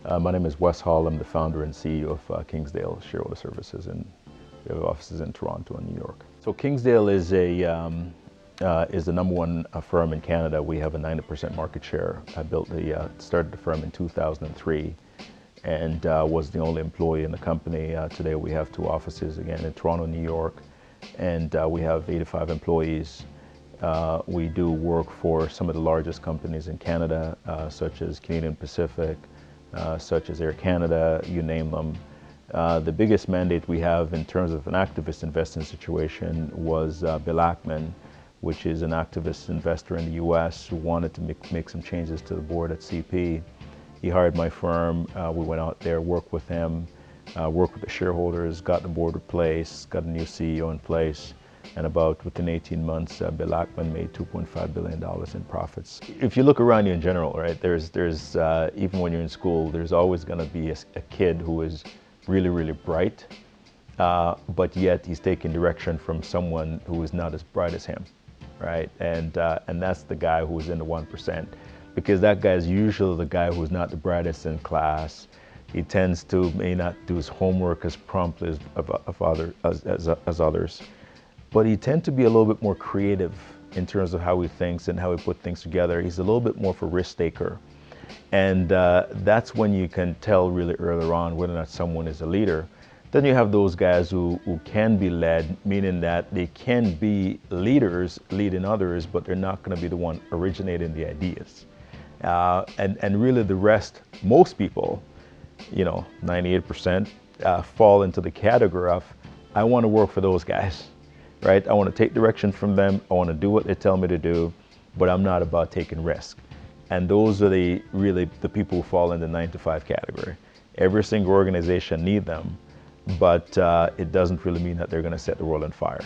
My name is Wes Hall. I'm the founder and CEO of Kingsdale Shareholder Services, and we have offices in Toronto and New York. So Kingsdale is the number one firm in Canada. We have a 90% market share. I started the firm in 2003 and was the only employee in the company. Today we have two offices, again, in Toronto, New York, and we have 85 employees. We do work for some of the largest companies in Canada, such as Canadian Pacific, such as Air Canada, you name them. The biggest mandate we have in terms of an activist investing situation was Bill Ackman, which is an activist investor in the US who wanted to make some changes to the board at CP. He hired my firm. We went out there, worked with him, worked with the shareholders, got the board replaced, got a new CEO in place. And within 18 months, Bill Ackman made $2.5 billion in profits. If you look around you in general, right, there's even when you're in school, there's always going to be a kid who is really, really bright, but yet he's taking direction from someone who is not as bright as him, right? And that's the guy who is in the 1%, because that guy is usually the guy who's not the brightest in class. He tends to may not do his homework as promptly as others. But he tends to be a little bit more creative in terms of how he thinks and how he put things together. He's a little bit more of a risk taker. And that's when you can tell really early on whether or not someone is a leader. Then you have those guys who can be led, meaning that they can be leaders, leading others, but they're not going to be the one originating the ideas. And really the rest, most people, 98%, fall into the category of, I want to work for those guys. Right? I want to take direction from them. I want to do what they tell me to do, but I'm not about taking risk. And those are really the people who fall in the 9-to-5 category. Every single organization needs them, but it doesn't really mean that they're going to set the world on fire,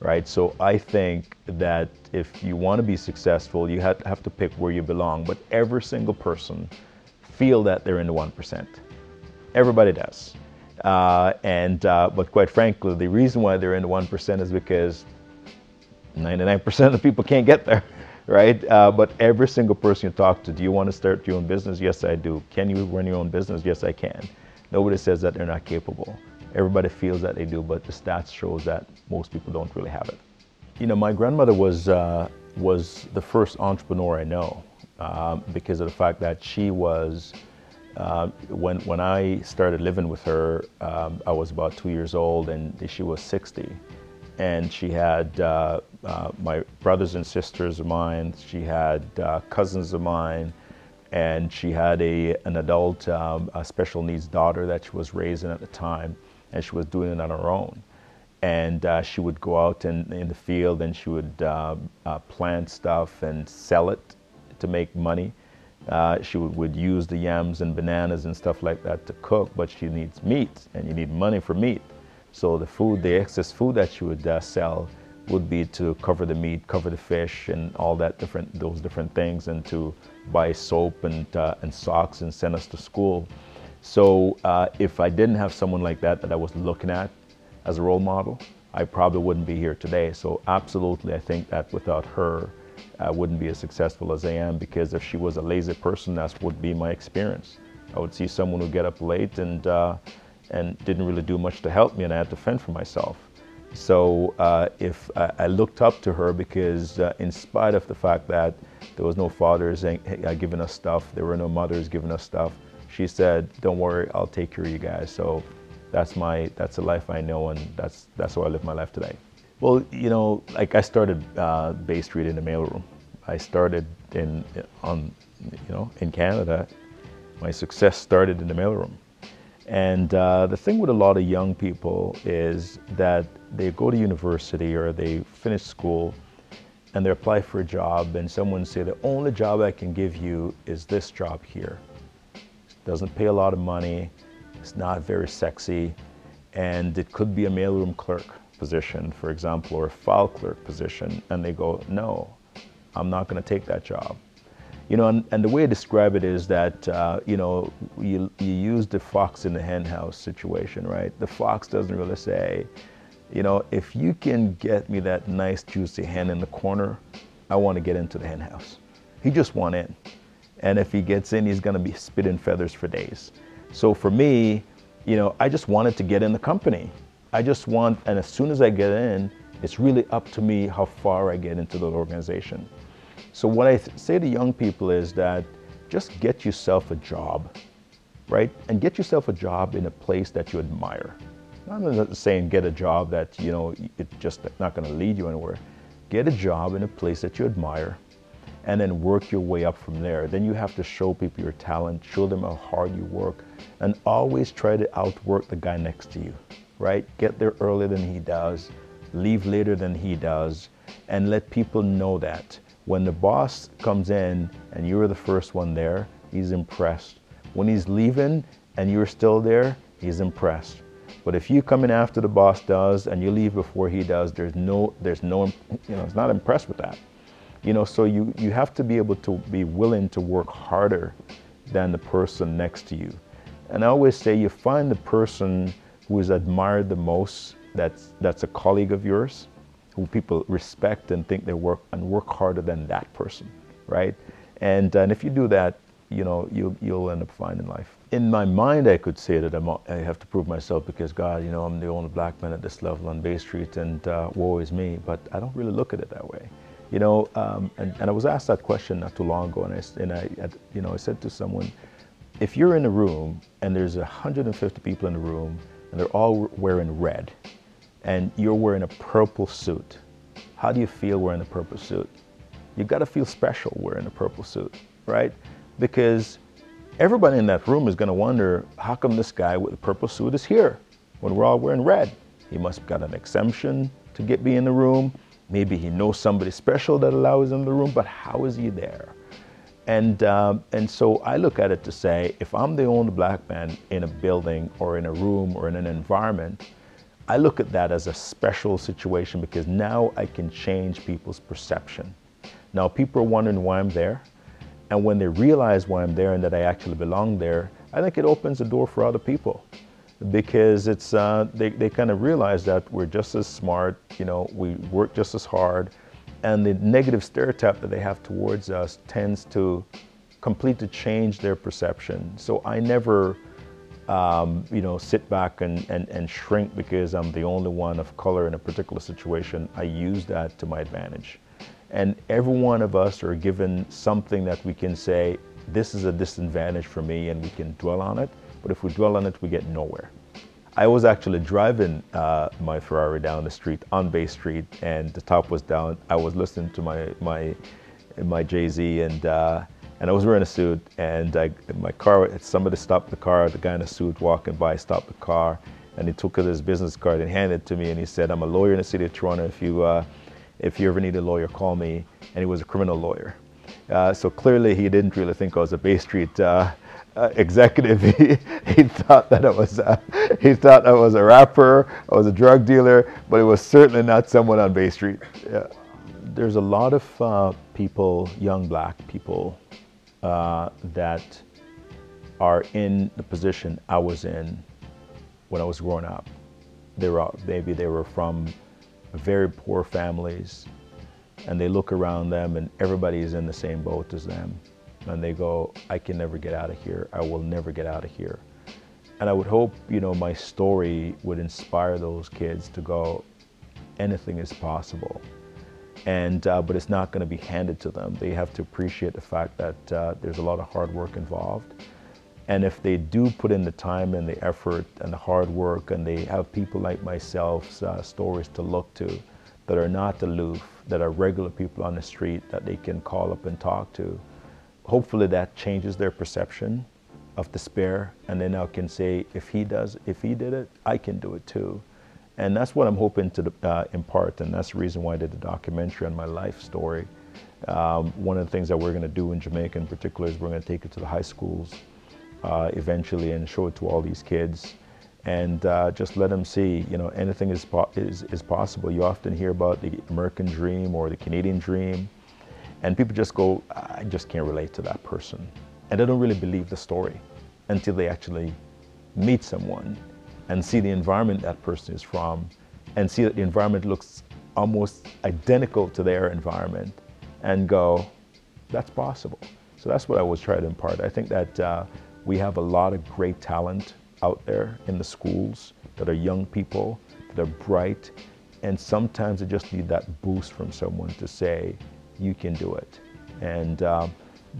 right? So I think that if you want to be successful, you have to pick where you belong. But every single person feel that they're in the 1%. Everybody does. But quite frankly, the reason why they're in the 1% is because 99% of the people can't get there, right? But every single person you talk to, do you want to start your own business? Yes, I do. Can you run your own business? Yes, I can. Nobody says that they're not capable. Everybody feels that they do, but the stats shows that most people don't really have it. My grandmother was the first entrepreneur I know because of the fact that she was. When I started living with her, I was about 2 years old and she was 60. And she had my brothers and sisters of mine, she had cousins of mine, and she had an adult a special needs daughter that she was raising at the time, and she was doing it on her own. And she would go out in the field and she would plant stuff and sell it to make money. She would use the yams and bananas and stuff like that to cook, but she needs meat, and you need money for meat. So the excess food that she would sell would be to cover the meat, cover the fish, and all those different things, and to buy soap and socks and send us to school. So if I didn't have someone like that I was looking at as a role model, I probably wouldn't be here today. So absolutely, I think that without her, I wouldn't be as successful as I am, because if she was a lazy person, that would be my experience. I would see someone who get up late and didn't really do much to help me, and I had to fend for myself. So if I looked up to her, because in spite of the fact that there was no fathers giving us stuff, there were no mothers giving us stuff, she said, "Don't worry, I'll take care of you guys." So that's the life I know, and that's how I live my life today. Well, like I started Bay Street in the mailroom. I started in Canada. My success started in the mailroom. And the thing with a lot of young people is that they go to university or they finish school and they apply for a job, and someone say, the only job I can give you is this job here. It doesn't pay a lot of money. It's not very sexy. And it could be a mailroom clerk position, for example, or a file clerk position, and they go, no, I'm not going to take that job. And the way I describe it is that, you use the fox in the hen house situation, right? The fox doesn't really say, if you can get me that nice juicy hen in the corner, I want to get into the hen house. He just wants in. And if he gets in, he's going to be spitting feathers for days. So for me, you know, I just wanted to get in the company. I just want, and as soon as I get in, it's really up to me how far I get into the organization. So what I say to young people is that just get yourself a job, right? And get yourself a job in a place that you admire. I'm not saying get a job that, you know, it's just not going to lead you anywhere. Get a job in a place that you admire, and then work your way up from there. Then you have to show people your talent, show them how hard you work, and always try to outwork the guy next to you, right? Get there earlier than he does, leave later than he does, and let people know that. When the boss comes in and you're the first one there, he's impressed. When he's leaving and you're still there, he's impressed. But if you come in after the boss does and you leave before he does, there's no, you know, he's not impressed with that. You know, so you have to be able to be willing to work harder than the person next to you. And I always say you find the person who is admired the most, that's a colleague of yours, who people respect and think they work harder than that person, right? And if you do that, you know, you'll end up finding life. In my mind, I could say that I have to prove myself because, God, you know, I'm the only black man at this level on Bay Street, and woe is me. But I don't really look at it that way, you know. And I was asked that question not too long ago, and I said to someone, if you're in a room and there's 150 people in the room and they're all wearing red, and you're wearing a purple suit, how do you feel wearing a purple suit? You got to feel special wearing a purple suit, right? Because everybody in that room is going to wonder, how come this guy with the purple suit is here when we're all wearing red? He must have got an exemption to be in the room. Maybe he knows somebody special that allows him in the room, but how is he there? And so I look at it to say, if I'm the only black man in a building or in a room or in an environment, I look at that as a special situation because now I can change people's perception. Now people are wondering why I'm there. And when they realize why I'm there and that I actually belong there, I think it opens the door for other people, because it's they kind of realize that we're just as smart, you know, we work just as hard, and the negative stereotype that they have towards us tends to completely change their perception. So I never, you know, sit back and shrink because I'm the only one of color in a particular situation. I use that to my advantage. And every one of us are given something that we can say, this is a disadvantage for me, and we can dwell on it. But if we dwell on it, we get nowhere. I was actually driving my Ferrari down the street on Bay Street, and the top was down. I was listening to my Jay-Z, and I was wearing a suit, and my car, somebody stopped the car, the guy in a suit walking by stopped the car, and he took his business card and handed it to me, and he said, I'm a lawyer in the city of Toronto. If you ever need a lawyer, call me. And he was a criminal lawyer. So clearly he didn't really think I was a Bay Street executive. He thought that I was a rapper, I was a drug dealer, but it was certainly not someone on Bay Street. Yeah. There's a lot of people, young black people, that are in the position I was in when I was growing up. Maybe they were from very poor families, and they look around them and everybody is in the same boat as them, and they go, I can never get out of here, I will never get out of here. And I would hope, you know, my story would inspire those kids to go, anything is possible. And but it's not going to be handed to them. They have to appreciate the fact that there's a lot of hard work involved. And if they do put in the time and the effort and the hard work, and they have people like myself's stories to look to that are not aloof, that are regular people on the street that they can call up and talk to, hopefully that changes their perception of despair, and they now can say, if he did it, I can do it too. And that's what I'm hoping to impart, and that's the reason why I did the documentary on my life story. One of the things that we're going to do in Jamaica in particular is we're going to take it to the high schools eventually and show it to all these kids, and just let them see, you know, anything is possible. You often hear about the American dream or the Canadian dream, and people just go, I just can't relate to that person. And they don't really believe the story until they actually meet someone and see the environment that person is from, and see that the environment looks almost identical to their environment, and go, that's possible. So that's what I was trying to impart. I think that we have a lot of great talent out there in the schools that are young people, that are bright, and sometimes they just need that boost from someone to say, you can do it. And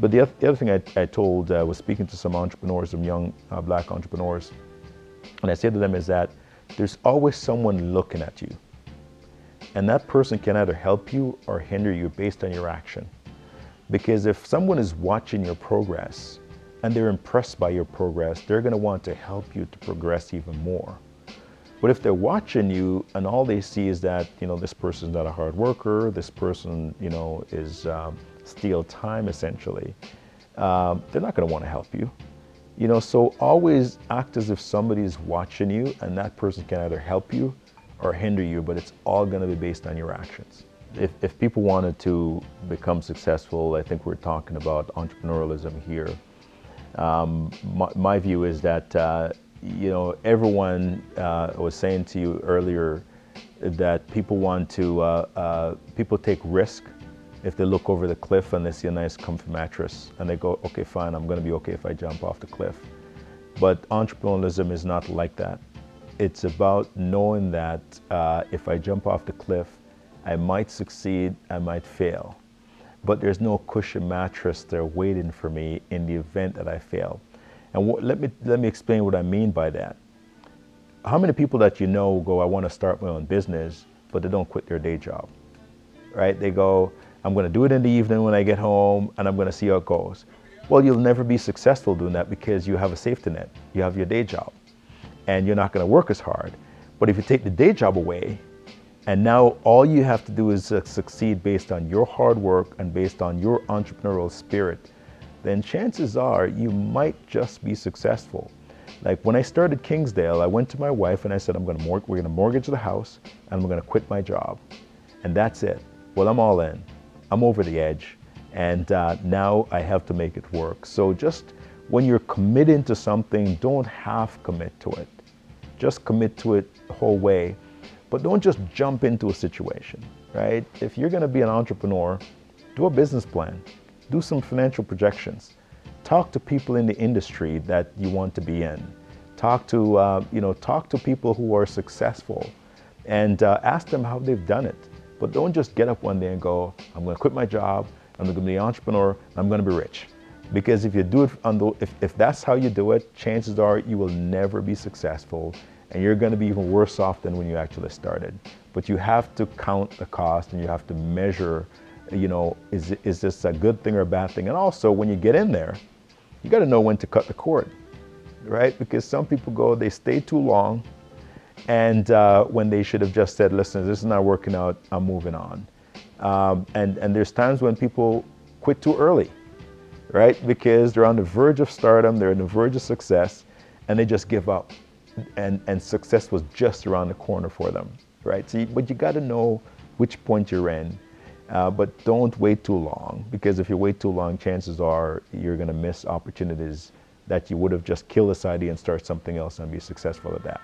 but the other thing I told was speaking to some entrepreneurs, some young black entrepreneurs, and I said to them is that there's always someone looking at you. And that person can either help you or hinder you based on your action. Because if someone is watching your progress and they're impressed by your progress, they're going to want to help you to progress even more. But if they're watching you and all they see is that, this person's not a hard worker, this person, is steal time essentially, they're not going to want to help you. So always act as if somebody is watching you, and that person can either help you or hinder you, but it's all going to be based on your actions. If people wanted to become successful, I think we're talking about entrepreneurialism here. My view is that, everyone was saying to you earlier that people take risk if they look over the cliff and they see a nice comfy mattress and they go, okay, fine, I'm going to be okay if I jump off the cliff. But entrepreneurialism is not like that. It's about knowing that if I jump off the cliff, I might succeed, I might fail. But there's no cushion mattress there waiting for me in the event that I fail. And let me explain what I mean by that. How many people that you know go, I want to start my own business, but they don't quit their day job, right? They go, I'm going to do it in the evening when I get home, and I'm going to see how it goes. Well, you'll never be successful doing that because you have a safety net. You have your day job, and you're not going to work as hard. But if you take the day job away, and now all you have to do is succeed based on your hard work and based on your entrepreneurial spirit, then chances are you might just be successful. Like when I started Kingsdale, I went to my wife and I said, we're going to mortgage the house and we're going to quit my job. And that's it. Well, I'm all in. I'm over the edge. And now I have to make it work. So just when you're committing to something, don't half commit to it. Just commit to it the whole way. But don't just jump into a situation, right? If you're going to be an entrepreneur, do a business plan. Do some financial projections. Talk to people in the industry that you want to be in. Talk to people who are successful and ask them how they've done it. But don't just get up one day and go, I'm going to quit my job, I'm going to be an entrepreneur, I'm going to be rich. Because if you do it, if that's how you do it, chances are you will never be successful and you're going to be even worse off than when you actually started. But you have to count the cost and you have to measure, is this a good thing or a bad thing? And also when you get in there, you got to know when to cut the cord, right? Because some people go, they stay too long, and when they should have just said, listen, this is not working out, I'm moving on. And there's times when people quit too early, right? Because they're on the verge of stardom, they're on the verge of success, and they just give up. And success was just around the corner for them, right? So but you got to know which point you're in. But don't wait too long, because if you wait too long, chances are you're going to miss opportunities that you would have just killed this idea and start something else and be successful at that.